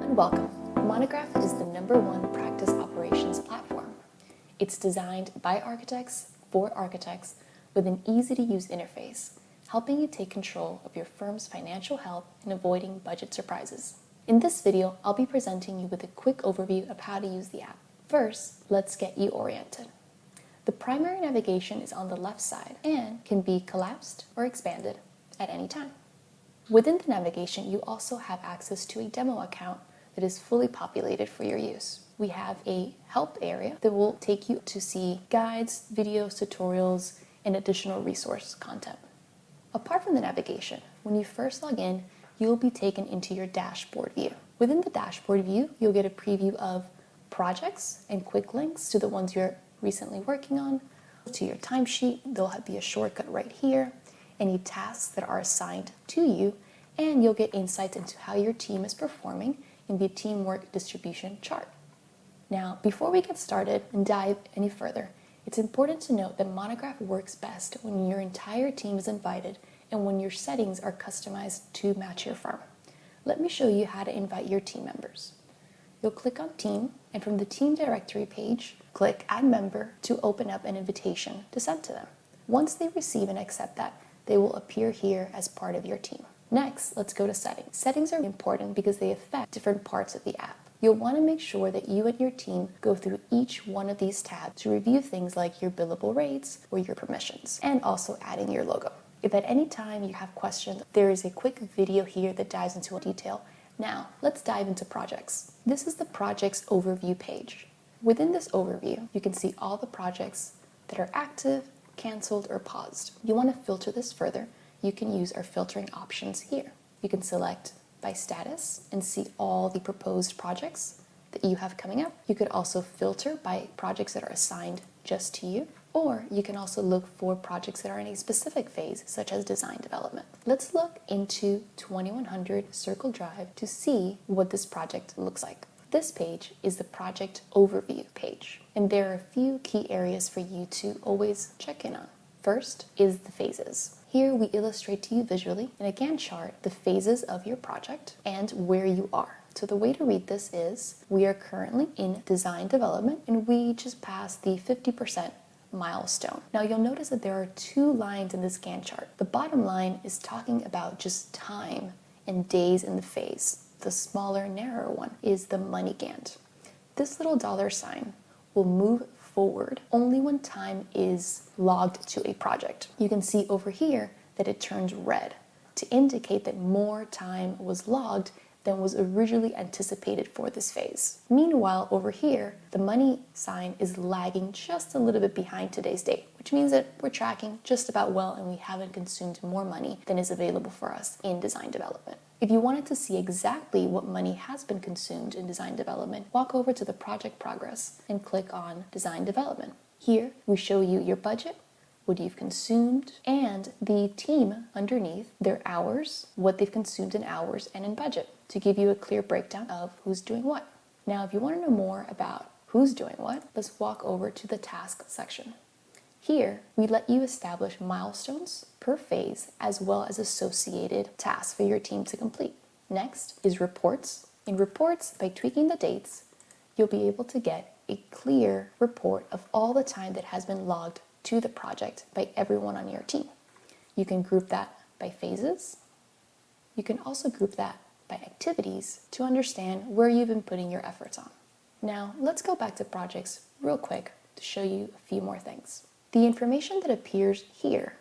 and welcome. Monograph is the #1 practice operations platform. It's designed by architects for architects with an easy-to-use interface, helping you take control of your firm's financial health and avoiding budget surprises. In this video, I'll be presenting you with a quick overview of how to use the app. First, let's get you oriented. The primary navigation is on the left side and can be collapsed or expanded at any time. Within the navigation, you also have access to a demo account that is fully populated for your use. We have a help area that will take you to see guides, videos, tutorials, and additional resource content. Apart from the navigation, when you first log in, you'll be taken into your dashboard view. Within the dashboard view, you'll get a preview of projects and quick links to the ones you're recently working on. To your timesheet, there'll be a shortcut right here, any tasks that are assigned to you, and you'll get insights into how your team is performing in the teamwork distribution chart. Now, before we get started and dive any further, it's important to note that Monograph works best when your entire team is invited and when your settings are customized to match your firm. Let me show you how to invite your team members. You'll click on Team, and from the Team Directory page, click Add Member to open up an invitation to send to them. Once they receive and accept that, they will appear here as part of your team. Next, let's go to Settings. Settings are important because they affect different parts of the app. You'll want to make sure that you and your team go through each one of these tabs to review things like your billable rates or your permissions, and also adding your logo. If at any time you have questions, there is a quick video here that dives into detail. Now, let's dive into projects. This is the projects overview page. Within this overview, you can see all the projects that are active, canceled, or paused. You want to filter this further, you can use our filtering options here. You can select by status and see all the proposed projects that you have coming up. You could also filter by projects that are assigned just to you, or you can also look for projects that are in a specific phase, such as design development. Let's look into 2100 Circle Drive to see what this project looks like. This page is the project overview page, and there are a few key areas for you to always check in on. First is the phases. Here we illustrate to you visually in a Gantt chart the phases of your project and where you are. So the way to read this is we are currently in design development and we just passed the 50% milestone. Now you'll notice that there are two lines in this Gantt chart. The bottom line is talking about just time and days in the phase. The smaller, narrower one is the money Gantt. This little $sign will move forward only when time is logged to a project. You can see over here that it turns red to indicate that more time was logged than was originally anticipated for this phase. Meanwhile, over here, the money sign is lagging just a little bit behind today's date, which means that we're tracking just about well and we haven't consumed more money than is available for us in design development. If you wanted to see exactly what money has been consumed in design development, walk over to the project progress and click on design development. Here, we show you your budget, what you've consumed, and the team underneath, their hours, what they've consumed in hours and in budget, to give you a clear breakdown of who's doing what. Now, if you want to know more about who's doing what, let's walk over to the task section. Here, we let you establish milestones per phase as well as associated tasks for your team to complete. Next is reports. In reports, by tweaking the dates, you'll be able to get a clear report of all the time that has been logged to the project by everyone on your team. You can group that by phases. You can also group that by activities to understand where you've been putting your efforts on. Now, let's go back to projects real quick to show you a few more things. The information that appears here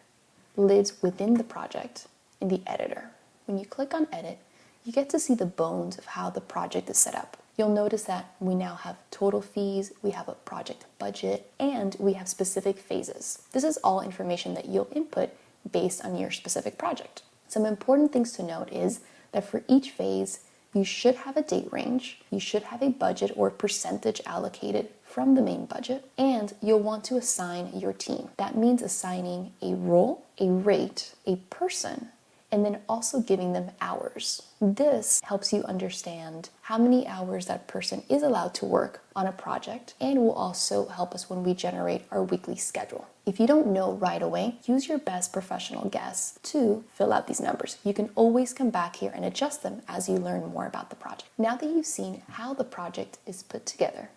lives within the project in the editor. When you click on edit, you get to see the bones of how the project is set up. You'll notice that we now have total fees, we have a project budget, and we have specific phases. This is all information that you'll input based on your specific project. Some important things to note is that for each phase, you should have a date range, you should have a budget or percentage allocated from the main budget, and you'll want to assign your team. That means assigning a role, a rate, a person, and then also giving them hours. This helps you understand how many hours that person is allowed to work on a project, and will also help us when we generate our weekly schedule. If you don't know right away, use your best professional guess to fill out these numbers. You can always come back here and adjust them as you learn more about the project. Now that you've seen how the project is put together,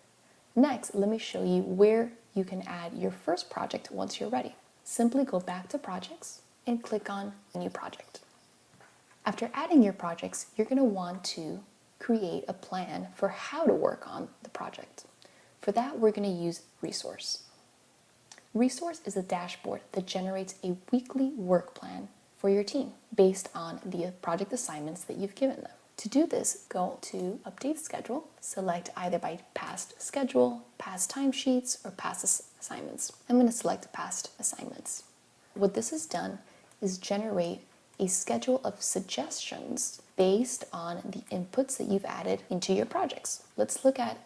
next, let me show you where you can add your first project once you're ready. Simply go back to Projects and click on New Project. After adding your projects, you're going to want to create a plan for how to work on the project. For that, we're going to use Resource. Resource is a dashboard that generates a weekly work plan for your team based on the project assignments that you've given them. To do this, go to Update Schedule, select either by Past Schedule, Past Timesheets, or Past Assignments. I'm going to select Past Assignments. What this has done is generate a schedule of suggestions based on the inputs that you've added into your projects. Let's look at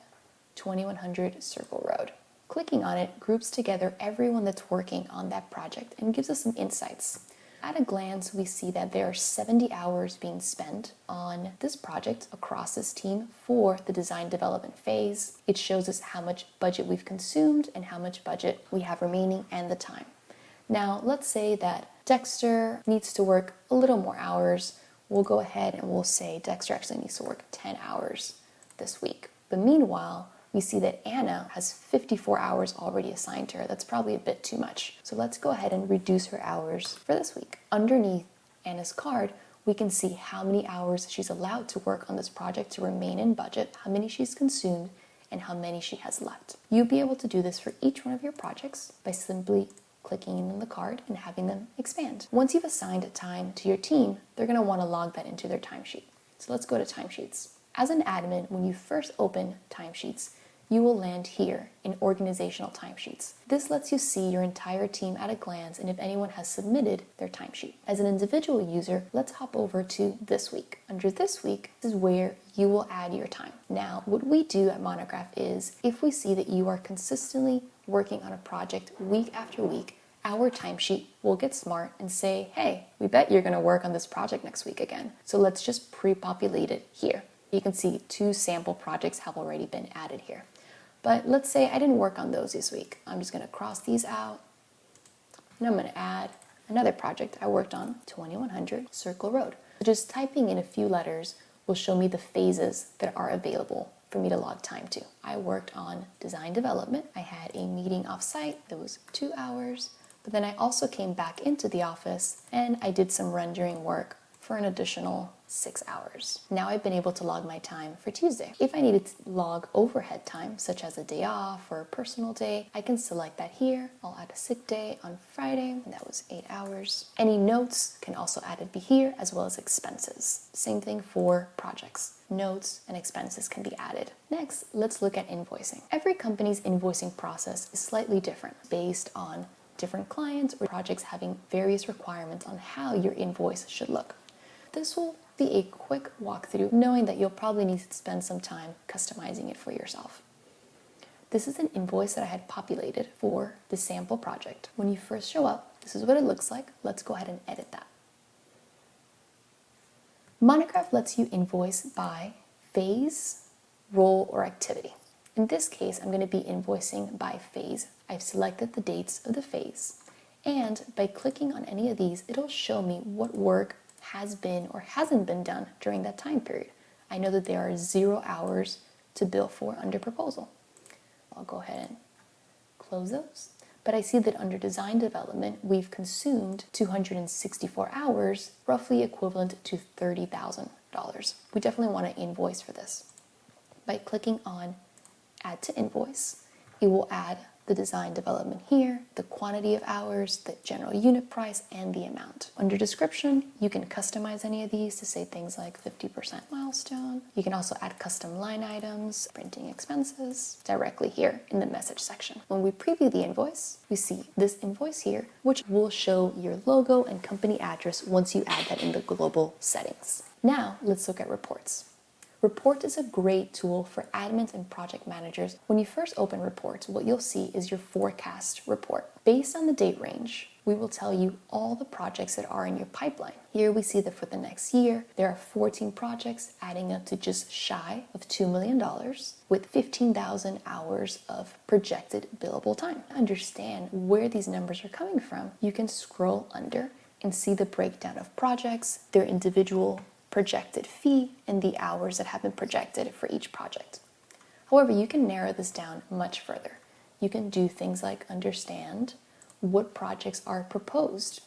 2100 Circle Road. Clicking on it groups together everyone that's working on that project and gives us some insights. At a glance, we see that there are 70 hours being spent on this project across this team for the design development phase. It shows us how much budget we've consumed and how much budget we have remaining and the time. Now, let's say that Dexter needs to work a little more hours. We'll go ahead and we'll say Dexter actually needs to work 10 hours this week. But meanwhile, we see that Anna has 54 hours already assigned to her. That's probably a bit too much. So let's go ahead and reduce her hours for this week. Underneath Anna's card, we can see how many hours she's allowed to work on this project to remain in budget, how many she's consumed, and how many she has left. You'll be able to do this for each one of your projects by simply clicking on the card and having them expand. Once you've assigned time to your team, they're going to want to log that into their timesheet. So let's go to Timesheets. As an admin, when you first open Timesheets, you will land here in Organizational Timesheets. This lets you see your entire team at a glance and if anyone has submitted their timesheet. As an individual user, let's hop over to This Week. Under This Week, this is where you will add your time. Now, what we do at Monograph is, if we see that you are consistently working on a project week after week, our timesheet will get smart and say, hey, we bet you're gonna work on this project next week again. So let's just pre-populate it here. You can see 2 sample projects have already been added here. But let's say I didn't work on those this week. I'm just gonna cross these out, and I'm gonna add another project I worked on, 2100 Circle Road. Just typing in a few letters will show me the phases that are available for me to log time to. I worked on design development. I had a meeting off-site that was 2 hours, but then I also came back into the office and I did some rendering work for an additional 6 hours. Now I've been able to log my time for Tuesday. If I needed to log overhead time, such as a day off or a personal day, I can select that here. I'll add a sick day on Friday, and that was 8 hours. Any notes can also added be here, as well as expenses. Same thing for projects. Notes and expenses can be added. Next, let's look at invoicing. Every company's invoicing process is slightly different based on different clients or projects having various requirements on how your invoice should look. This will be a quick walkthrough, knowing that you'll probably need to spend some time customizing it for yourself. This is an invoice that I had populated for the sample project. When you first show up, this is what it looks like. Let's go ahead and edit that. Monograph lets you invoice by phase, role, or activity. In this case, I'm going to be invoicing by phase. I've selected the dates of the phase, and by clicking on any of these, it'll show me what work has been or hasn't been done during that time period. I know that there are 0 hours to bill for under proposal. I'll go ahead and close those. But I see that under design development, we've consumed 264 hours, roughly equivalent to $30,000. We definitely want to invoice for this. By clicking on Add to Invoice, it will add the design development here, the quantity of hours, the general unit price, and the amount. Under description, you can customize any of these to say things like 50% milestone. You can also add custom line items, printing expenses, directly here in the message section. When we preview the invoice, we see this invoice here, which will show your logo and company address once you add that in the global settings. Now, let's look at reports. Report is a great tool for admins and project managers. When you first open reports, what you'll see is your forecast report. Based on the date range, we will tell you all the projects that are in your pipeline. Here we see that for the next year, there are 14 projects adding up to just shy of $2 million with 15,000 hours of projected billable time. To understand where these numbers are coming from, you can scroll under and see the breakdown of projects, their individual projected fee, and the hours that have been projected for each project. However, you can narrow this down much further. You can do things like understand what projects are proposed.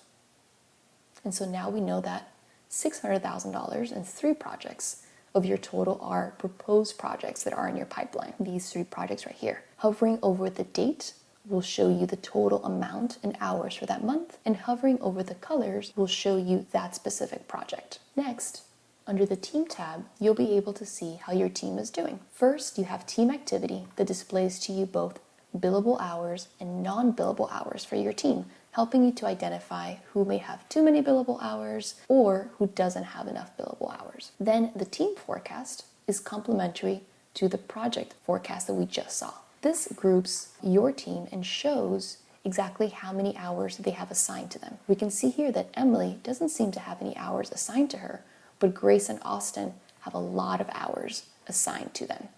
And so now we know that $600,000 and 3 projects of your total are proposed projects that are in your pipeline. These 3 projects right here. Hovering over the date will show you the total amount in hours for that month, and hovering over the colors will show you that specific project. Next, under the Team tab, you'll be able to see how your team is doing. First, you have Team Activity that displays to you both billable hours and non-billable hours for your team, helping you to identify who may have too many billable hours or who doesn't have enough billable hours. Then the Team Forecast is complementary to the project forecast that we just saw. This groups your team and shows exactly how many hours they have assigned to them. We can see here that Emily doesn't seem to have any hours assigned to her, but Grace and Austin have a lot of hours assigned to them.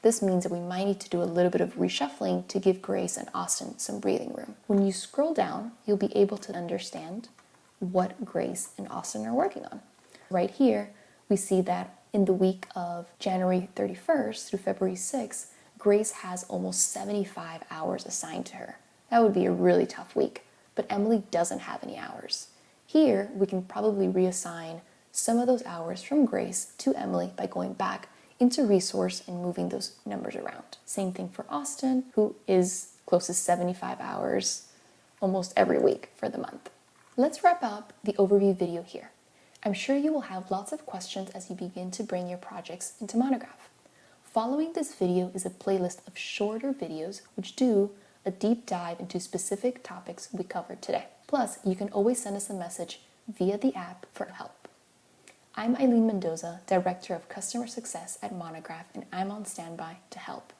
This means that we might need to do a little bit of reshuffling to give Grace and Austin some breathing room. When you scroll down, you'll be able to understand what Grace and Austin are working on. Right here, we see that in the week of January 31st through February 6th, Grace has almost 75 hours assigned to her. That would be a really tough week, but Emily doesn't have any hours. Here, we can probably reassign some of those hours from Grace to Emily by going back into resource and moving those numbers around. Same thing for Austin, who is close to 75 hours almost every week for the month. Let's wrap up the overview video here. I'm sure you will have lots of questions as you begin to bring your projects into Monograph. Following this video is a playlist of shorter videos which do a deep dive into specific topics we covered today. Plus, you can always send us a message via the app for help. I'm Eileen Mendoza, Director of Customer Success at Monograph, and I'm on standby to help.